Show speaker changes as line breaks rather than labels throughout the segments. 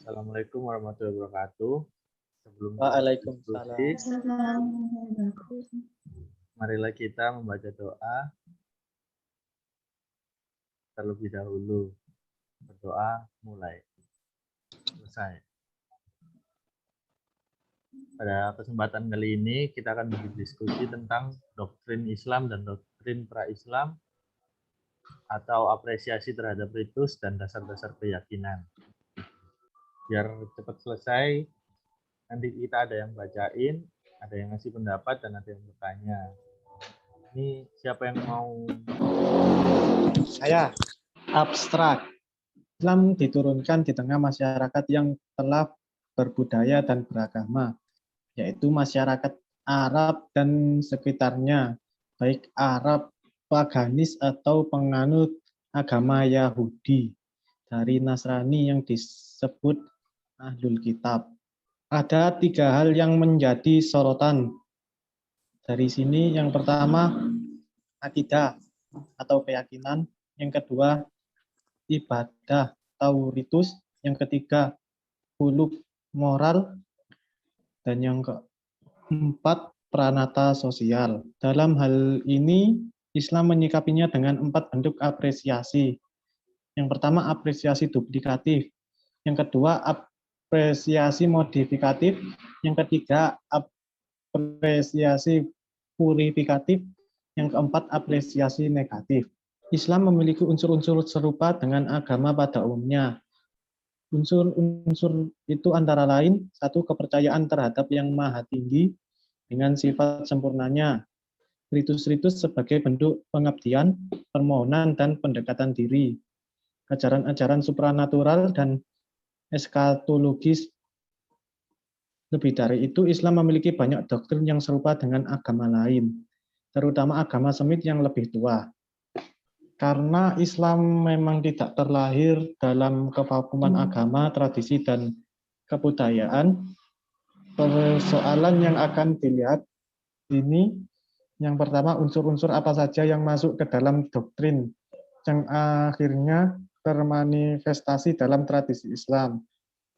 Assalamualaikum warahmatullahi wabarakatuh. Sebelum
Waalaikumsalam.
diskusi, marilah kita membaca doa terlebih dahulu. Berdoa mulai. Selesai. Pada kesempatan kali ini kita akan berdiskusi tentang doktrin Islam dan doktrin pra-Islam atau apresiasi terhadap ritus dan dasar-dasar keyakinan. Biar cepat selesai, nanti kita ada yang bacain, ada yang ngasih pendapat, dan ada yang bertanya. Ini siapa yang mau?
Saya abstrak. Islam diturunkan di tengah masyarakat yang telah berbudaya dan beragama, yaitu masyarakat Arab dan sekitarnya, baik Arab paganis atau penganut agama Yahudi, dari Nasrani yang disebut Ahlul Kitab. Ada 3 hal yang menjadi sorotan dari sini. Yang pertama, akidah atau keyakinan. Yang kedua, ibadah atau ritus. Yang ketiga, huluk moral. Dan yang keempat, pranata sosial. Dalam hal ini, Islam menyikapinya dengan 4 bentuk apresiasi. Yang pertama, apresiasi duplikatif. Yang kedua, apresiasi modifikatif. Yang ketiga, apresiasi purifikatif. Yang keempat, apresiasi negatif. Islam memiliki unsur-unsur serupa dengan agama pada umumnya. Unsur-unsur itu antara lain, 1. Kepercayaan terhadap yang maha tinggi dengan sifat sempurnanya. Ritus-ritus sebagai bentuk pengabdian, permohonan, dan pendekatan diri. Ajaran-ajaran supranatural dan eskatologis. Lebih dari itu, Islam memiliki banyak doktrin yang serupa dengan agama lain, terutama agama Semit yang lebih tua. Karena Islam memang tidak terlahir dalam kevakuman agama, tradisi, dan kebudayaan, persoalan yang akan dilihat ini, yang pertama, unsur-unsur apa saja yang masuk ke dalam doktrin, yang akhirnya termanifestasi dalam tradisi Islam.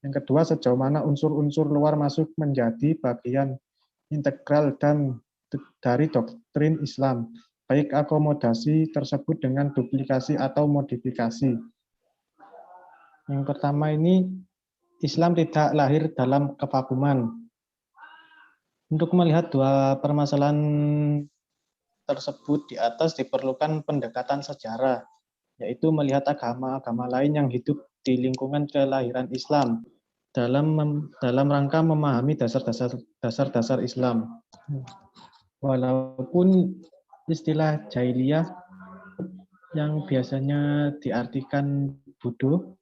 Yang kedua, sejauh mana unsur-unsur luar masuk menjadi bagian integral dan dari doktrin Islam, baik akomodasi tersebut dengan duplikasi atau modifikasi. Yang pertama ini, Islam tidak lahir dalam kevakuman. Untuk melihat 2 permasalahan tersebut di atas diperlukan pendekatan sejarah, yaitu melihat agama-agama lain yang hidup di lingkungan kelahiran Islam dalam rangka memahami dasar-dasar Islam. Walaupun istilah jahiliyah yang biasanya diartikan bodoh,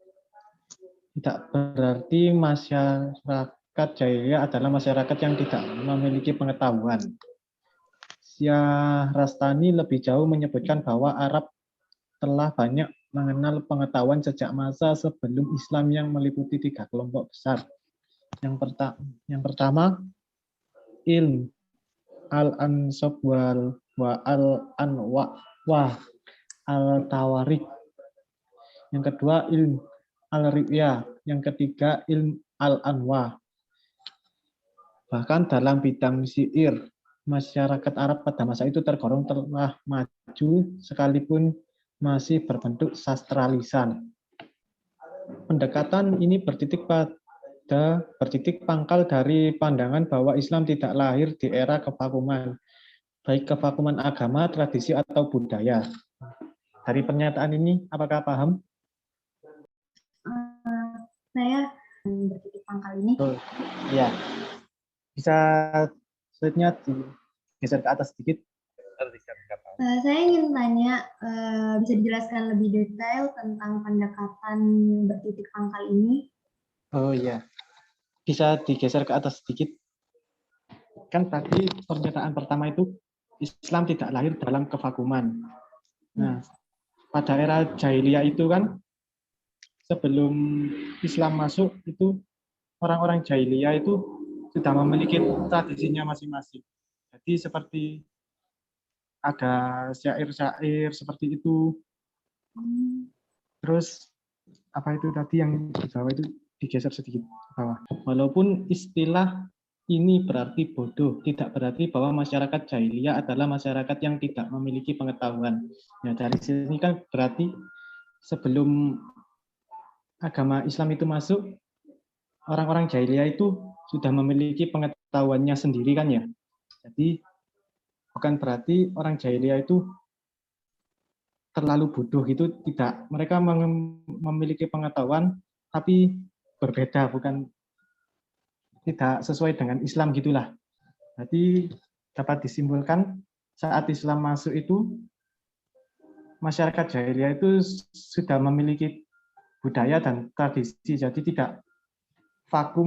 tidak berarti masyarakat jahiliyah adalah masyarakat yang tidak memiliki pengetahuan. Syahrastani lebih jauh menyebutkan bahwa Arab telah banyak mengenal pengetahuan sejak masa sebelum Islam yang meliputi 3 kelompok besar. Yang pertama, ilm al-ansab wa al-anwa wa al-tawarik. Yang kedua, ilm al-ri'ya. Yang ketiga, ilm al-anwa. Bahkan dalam bidang syair, masyarakat Arab pada masa itu tergolong telah maju sekalipun masih berbentuk sastra lisan. Pendekatan ini bertitik pangkal dari pandangan bahwa Islam tidak lahir di era kevakuman, baik kevakuman agama, tradisi, atau budaya. Dari pernyataan ini, apakah paham?
Saya bertitik pangkal ini.
Oh, ya. Bisa slide-nya digeser ke atas sedikit.
Saya ingin tanya, bisa dijelaskan lebih detail tentang pendekatan bertitik pangkal ini?
Oh iya, bisa digeser ke atas sedikit. Kan tadi pernyataan pertama itu Islam tidak lahir dalam kevakuman. Nah, pada era jahiliyah itu kan sebelum Islam masuk itu orang-orang jahiliyah itu sudah memiliki tradisinya masing-masing. Jadi seperti ada syair-syair seperti itu. Terus apa itu tadi yang di bawah itu digeser sedikit ke bawah. Walaupun istilah ini berarti bodoh, tidak berarti bahwa masyarakat jahiliyah adalah masyarakat yang tidak memiliki pengetahuan. Ya, dari sini kan berarti sebelum agama Islam itu masuk, orang-orang jahiliyah itu sudah memiliki pengetahuannya sendiri kan ya. Jadi bukan berarti orang jahiliyah itu terlalu bodoh, itu tidak. Mereka memiliki pengetahuan tapi berbeda, bukan tidak sesuai dengan Islam gitulah. Jadi dapat disimpulkan saat Islam masuk itu masyarakat jahiliyah itu sudah memiliki budaya dan tradisi, jadi tidak vakum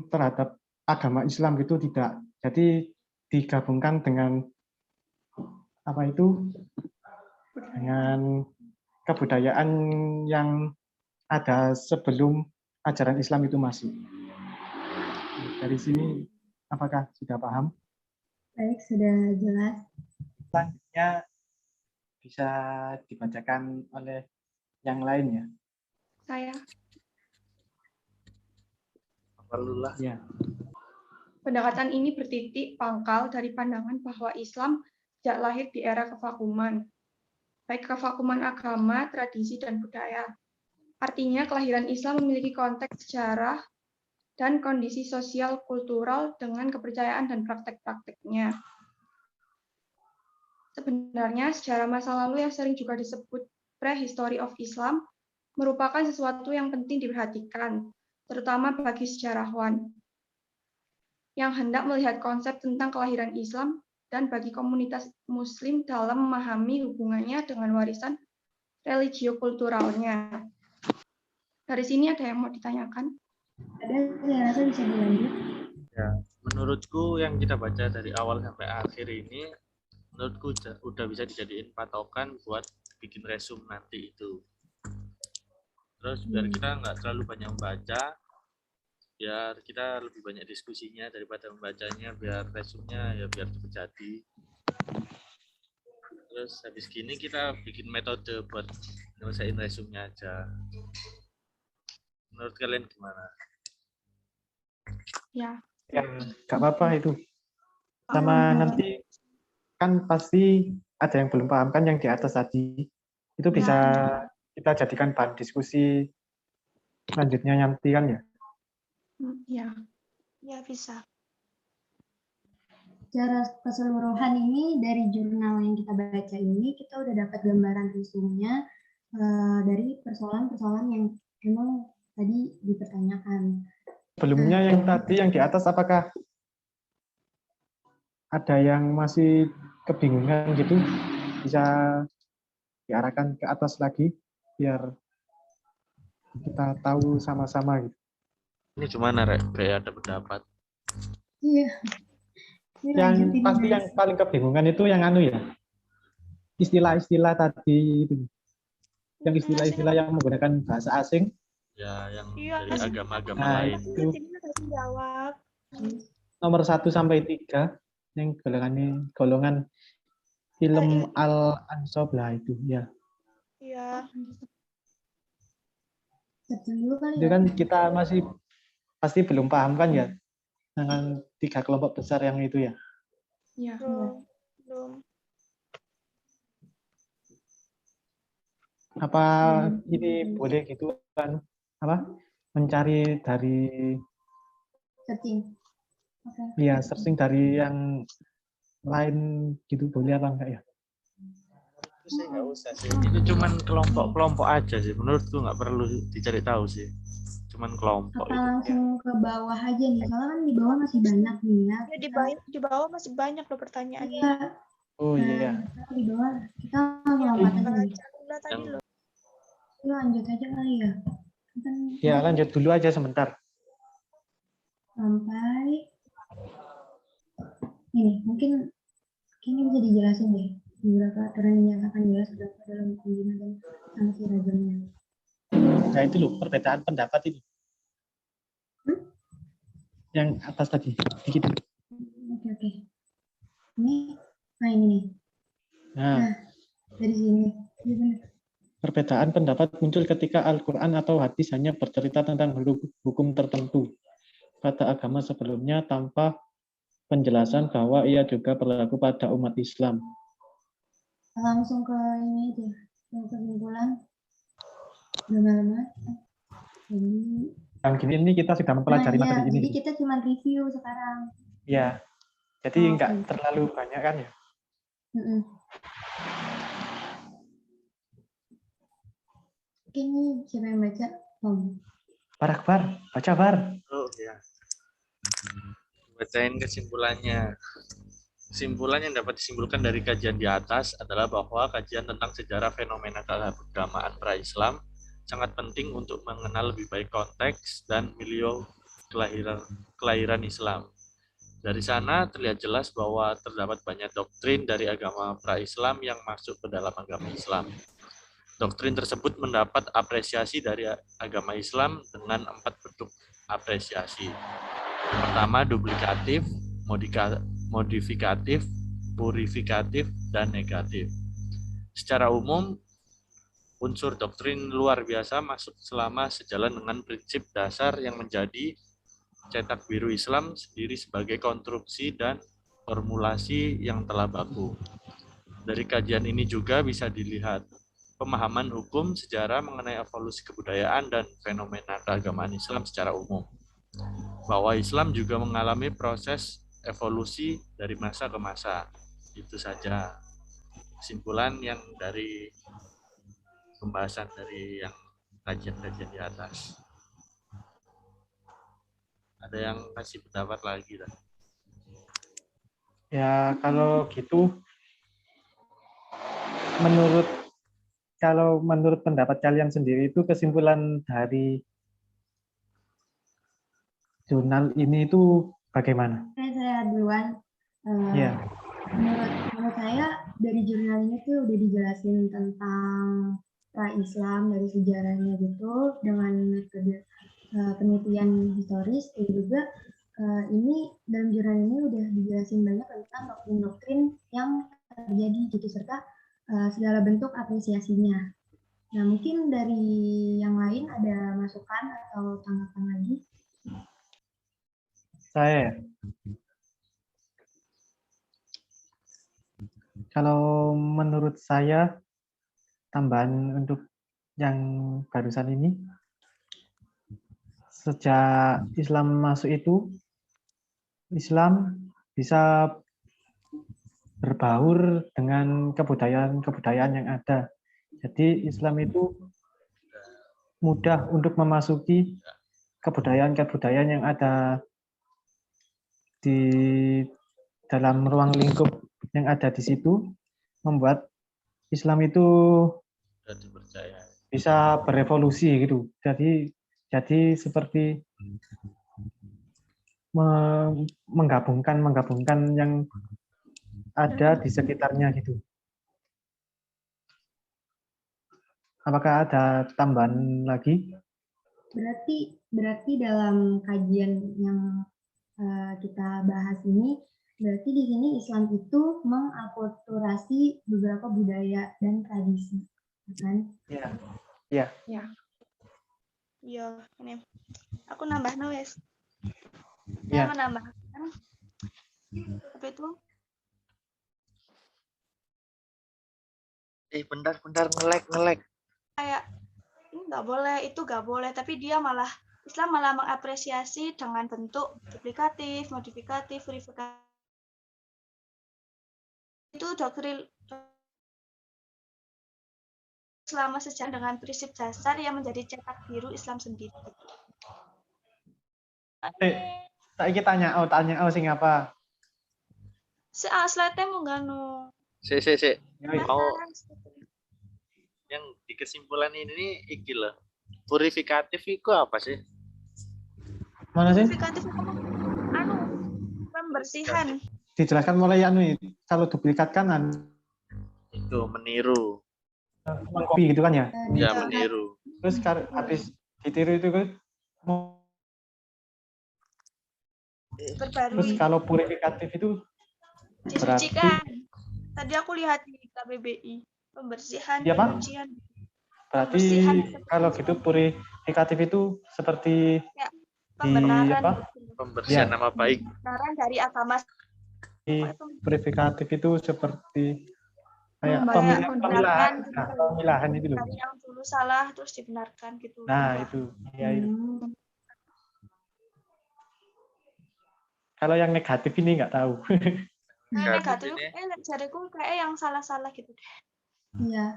terhadap agama Islam gitu, tidak. Jadi digabungkan dengan apa itu, dengan kebudayaan yang ada sebelum ajaran Islam itu masuk. Dari sini apakah sudah paham?
Baik, sudah jelas.
Selanjutnya bisa dibacakan oleh yang lain ya.
Saya.
Perlulah.
Ya.
Pendekatan ini bertitik pangkal dari pandangan bahwa Islam sejak lahir di era kevakuman, baik kevakuman agama, tradisi, dan budaya. Artinya kelahiran Islam memiliki konteks sejarah dan kondisi sosial kultural dengan kepercayaan dan praktek-prakteknya. Sebenarnya sejarah masa lalu yang sering juga disebut prehistory of Islam merupakan sesuatu yang penting diperhatikan, terutama bagi sejarawan yang hendak melihat konsep tentang kelahiran Islam dan bagi komunitas Muslim dalam memahami hubungannya dengan warisan religio-kulturalnya. Dari sini ada yang mau ditanyakan?
Ada, saya rasa bisa dilanjut.
Ya, menurutku yang kita baca dari awal sampai akhir ini, menurutku udah bisa dijadiin patokan buat bikin resume nanti itu. Terus biar kita nggak terlalu banyak membaca, biar kita lebih banyak diskusinya daripada membacanya, biar resumnya ya biar cepat jadi. Terus habis gini kita bikin metode buat nyelesain resumnya aja. Menurut kalian gimana?
Ya.
Ya, nggak apa-apa itu. Sama nanti kan pasti ada yang belum paham kan yang di atas tadi. Itu bisa kita jadikan bahan diskusi selanjutnya nanti kan ya.
Ya. Ya, bisa.
Secara keseluruhan ini dari jurnal yang kita baca ini kita udah dapat gambaran resumnya dari persoalan-persoalan yang emang tadi dipertanyakan.
Sebelumnya yang tadi yang di atas apakah ada yang masih kebingungan gitu? Bisa diarahkan ke atas lagi biar kita tahu sama-sama gitu.
Ini gimana, Rek? Kayak ada pendapat.
Iya.
Yang pasti yang paling kebingungan itu yang anu ya. Istilah-istilah tadi itu. Yang istilah-istilah yang menggunakan bahasa asing.
Ya, yang dari agama-agama lain.
Itu nomor 1 sampai 3 yang golongan ilm al-ansab lah itu ya.
Iya.
Itu kan kita masih pasti belum paham kan ya dengan 3 kelompok besar yang itu ya.
Iya.
Belum.
Apa ini boleh gitu kan apa mencari dari
searching.
Iya, searching dari yang lain gitu boleh apa enggak ya?
Sih nggak usah sih. Ini cuman kelompok-kelompok aja sih. Menurutku nggak perlu dicari tahu sih. Cuman kelompok.
Apa langsung ke bawah aja nih? Soalnya kan di bawah masih banyak nih ya.
Ya, di bawah masih banyak loh pertanyaannya.
Iya.
Oh iya.
Di bawah kita lompat aja nih.
Tadi loh.
Yuk lanjut aja kali ya.
Ya lanjut dulu aja sebentar.
Sampai ini mungkin ini bisa dijelasin deh beberapa aturan dinyatakan jelas terdapat dalam pembina dan sanksi rajamnya.
Nah itu loh perbedaan pendapat ini. Yang atas tadi dikit.
Oke. Ini nih. Nah dari sini.
Perbedaan pendapat muncul ketika Al-Quran atau hadis hanya bercerita tentang hukum tertentu pada agama sebelumnya tanpa penjelasan bahwa ia juga berlaku pada umat Islam.
Langsung ke ini aja, ke kesimpulan. Lama-lama.
Yang gini ini kita sudah mempelajari
Iya,
materi ini.
jadi kita cuma review sekarang.
Ya, jadi
Oh,
nggak
oke.
terlalu banyak kan ya.
Oke, ini siapa yang baca?
Bar, baca Bar.
Oh ya. Bacain kesimpulannya. Kesimpulan yang dapat disimpulkan dari kajian di atas adalah bahwa kajian tentang sejarah fenomena keagamaan pra-Islam sangat penting untuk mengenal lebih baik konteks dan milieu kelahiran Islam. Dari sana terlihat jelas bahwa terdapat banyak doktrin dari agama pra-Islam yang masuk ke dalam agama Islam. Doktrin tersebut mendapat apresiasi dari agama Islam dengan 4 bentuk apresiasi. Yang pertama, duplikatif, modifikatif, purifikatif, dan negatif. Secara umum, unsur doktrin luar biasa masuk selama sejalan dengan prinsip dasar yang menjadi cetak biru Islam sendiri sebagai konstruksi dan formulasi yang telah baku. Dari kajian ini juga bisa dilihat pemahaman hukum sejarah mengenai evolusi kebudayaan dan fenomena keagamaan Islam secara umum. Bahwa Islam juga mengalami proses evolusi dari masa ke masa. Itu saja kesimpulan yang dari pembahasan dari yang kajian-kajian di atas. Ada yang kasih pendapat lagi dah?
Ya, kalau gitu, menurut pendapat kalian sendiri itu kesimpulan dari jurnal ini itu bagaimana?
Saya duluan.
Ya.
Menurut saya dari jurnal ini tuh udah dijelasin tentang pra-Islam dari sejarahnya gitu dengan metode penelitian historis, dan juga ini dalam jurnal ini udah dijelasin banyak tentang doktrin-doktrin yang terjadi gitu serta segala bentuk apresiasinya. Nah, mungkin dari yang lain ada masukan atau tanggapan lagi?
Saya, kalau menurut saya, tambahan untuk yang barusan ini, sejak Islam masuk itu, Islam bisa berbaur dengan kebudayaan yang ada. Jadi Islam itu mudah untuk memasuki kebudayaan yang ada di dalam ruang lingkup yang ada di situ, membuat Islam itu bisa berevolusi gitu. Jadi seperti menggabungkan yang ada di sekitarnya gitu. Apakah ada tambahan lagi?
Berarti dalam kajian yang kita bahas ini, berarti di sini Islam itu mengakulturasi beberapa budaya dan tradisi, kan?
Iya.
Iya, ini. Aku nambah nulis.
Iya.
Saya menambahkan apa itu?
Bentar, nge-lag.
Kayak ini nggak boleh, itu nggak boleh, tapi dia malah Islam malah mengapresiasi dengan bentuk duplikatif, modifikatif, verifikatif. Itu doktrin selama sejalan dengan prinsip dasar yang menjadi cetak biru Islam sendiri.
Saiki tanya sing apa?
Slide-nya mau nganu.
Mau yang di kesimpulan ini iki loh. Purifikatif itu apa sih?
Mana sih?
Purifikatif itu pembersihan.
Dijelaskan mulai kalau duplikat kan
Itu meniru.
Kopi gitu kan ya?
Ya, meniru.
Terus habis ditiru itu kan
Berbarui.
Terus kalau purifikatif itu
disucikan. Tadi aku lihat di KBBI, pembersihan,
ya,
penyucian.
Berarti
Pembersihan
kalau gitu purifikatif itu seperti
kayak
di
pembenaran
apa?
gitu.
Pembersihan
Ya.
nama baik.
Pembenaran dari agama.
Purifikatif itu seperti kayak
Kayak
pemilahan,
Pembenarkan
nah,
gitu.
pemilahan itu loh.
Dari yang dulu salah terus dibenarkan gitu.
Nah, itu. Ya, itu.
Hmm.
Kalau yang negatif ini nggak tahu.
Negatif
ini.
jariku kayak yang salah-salah gitu deh.
Iya.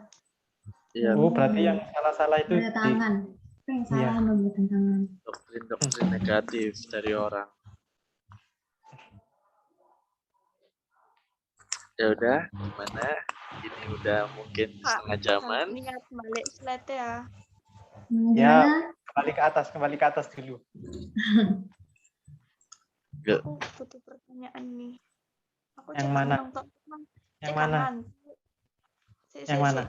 Iya,
Oh, berarti yang salah-salah itu
Ada tangan. Apa yang salah
Iya.
memberikan tangan?
doktrin-doktrin negatif dari orang. Ya udah, gimana? Ini udah mungkin setengah jaman.
Niat balik slide ya.
Ya.
Gimana?
kembali ke atas dulu.
Aku butuh pertanyaan nih. Aku
Yang
cek
mana?
nonton,
Yang
cek
mana?
kanan.
Yang mana?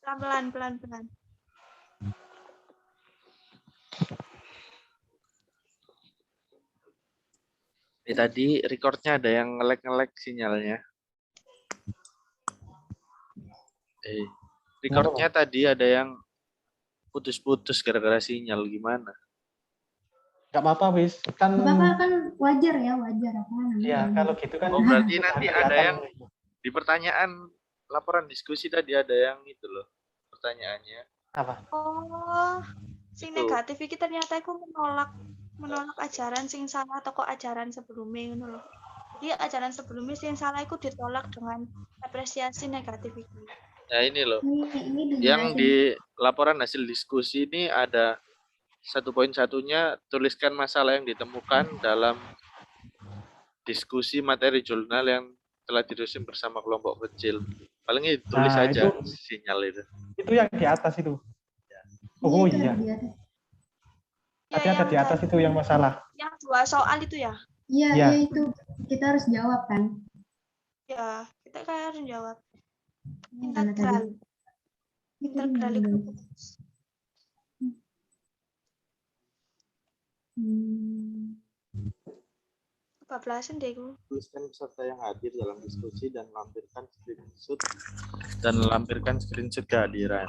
Pelan-pelan.
Tadi recordnya ada yang nge-lag sinyalnya. Recordnya tadi ada yang putus-putus gara-gara sinyal, gimana?
Nggak apa-apa, Wis. Kan
Bapak kan wajar ya, wajar apa namanya?
ya kalau gitu kan.
Oh, berarti nanti
kelihatan.
ada yang di pertanyaan laporan diskusi tadi ada yang itu loh pertanyaannya.
Apa?
Oh, sing
Itu.
negatif iki ternyata aku menolak ajaran sing salah atau kok ajaran sebelumnya ngono loh. Jadi ajaran sebelumnya sing salah itu ditolak dengan apresiasi negatif itu.
Nah, ini loh.
Ini
Yang
dijelasin.
di laporan hasil diskusi ini ada 1.1-nya tuliskan masalah yang ditemukan dalam diskusi materi jurnal yang telah disusun bersama kelompok kecil. Paling itu tulis
Nah,
aja sinyal itu.
Itu yang di atas itu.
Iya,
Oh
itu
iya.
ada di atas.
Berarti ada di atas itu yang masalah.
Yang 2 soal itu ya?
Iya,
Iya.
iya itu. Kita harus jawab kan?
Ya, kita kayak harus jawab.
Karena tadi.
Integral. Integral itu. Kebablasan deh gue.
Tuliskan peserta yang hadir dalam diskusi dan lampirkan screenshot kehadiran.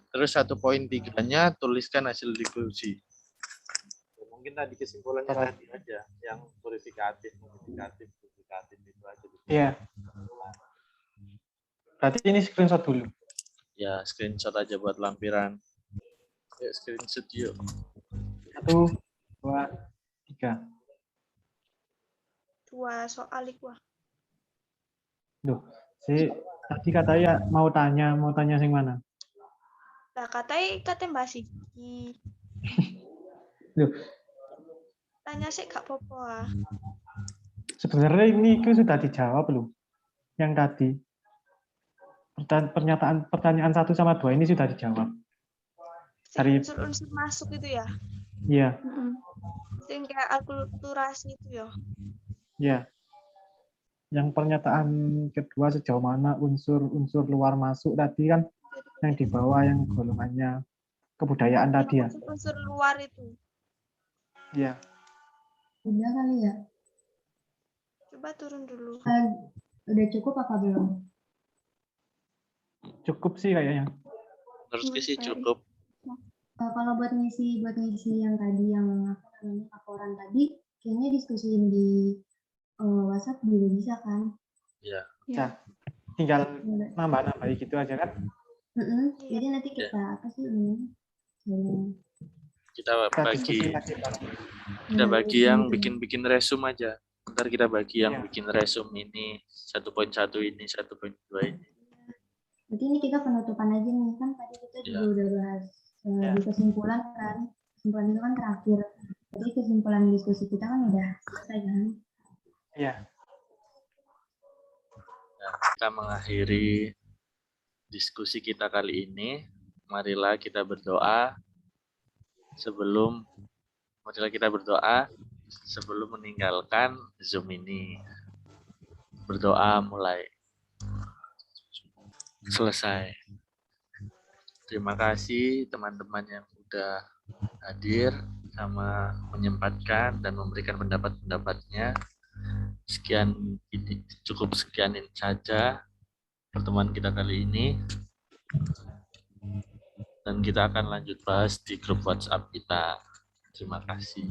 Terus 1.3-nya tuliskan hasil diskusi. Mungkin tadi kesimpulannya tadi aja yang verifikatif itu aja.
Iya. Berarti ini screenshot dulu.
Ya, screenshot aja buat lampiran. Ya, screenshot yuk.
1, 2, 3.
2 soal itu.
Duh, tadi katanya mau tanya sing mana?
Lah katanya Mbak Siki.
Duh,
Tanya sih gak apa-apa.
sebenarnya ini sudah dijawab loh. Yang tadi. Pertanyaan 1 sama 2 ini sudah dijawab. Dari
Unsur-unsur masuk itu ya?
Iya.
Sing kayak akulturasi itu ya?
Iya. Yang pernyataan kedua sejauh mana unsur luar masuk tadi kan yang di bawah yang golongannya kebudayaan tadi ya.
Unsur luar itu.
Iya.
Udah kali ya?
Coba turun dulu.
Udah cukup apa belum?
Cukup sih kayaknya.
Menurutku sih cukup.
Kalau buat ngisi yang tadi yang apa namanya laporan tadi, kayaknya diskusiin di WhatsApp juga bisa kan?
Iya.
Ya. Tinggal nambah gitu aja kan.
Jadi nanti kita apa sih ini?
Kita bagi yang bikin resume aja. Ntar kita bagi yang bikin resume ini 1.1 ini 1.2 ini.
Berarti ini kita penutupan aja nih kan tadi kita juga udah bahas di kesimpulan kan. Kesimpulan itu kan terakhir. Jadi kesimpulan diskusi kita kan udah selesai kan?
Iya.
Nah, kita mengakhiri diskusi kita kali ini. Marilah kita berdoa sebelum meninggalkan Zoom ini. Berdoa mulai. Selesai. Terima kasih teman-teman yang udah hadir sama menyempatkan dan memberikan pendapat-pendapatnya. Cukup sekianin saja pertemuan kita kali ini. dan kita akan lanjut bahas di grup WhatsApp kita. Terima kasih.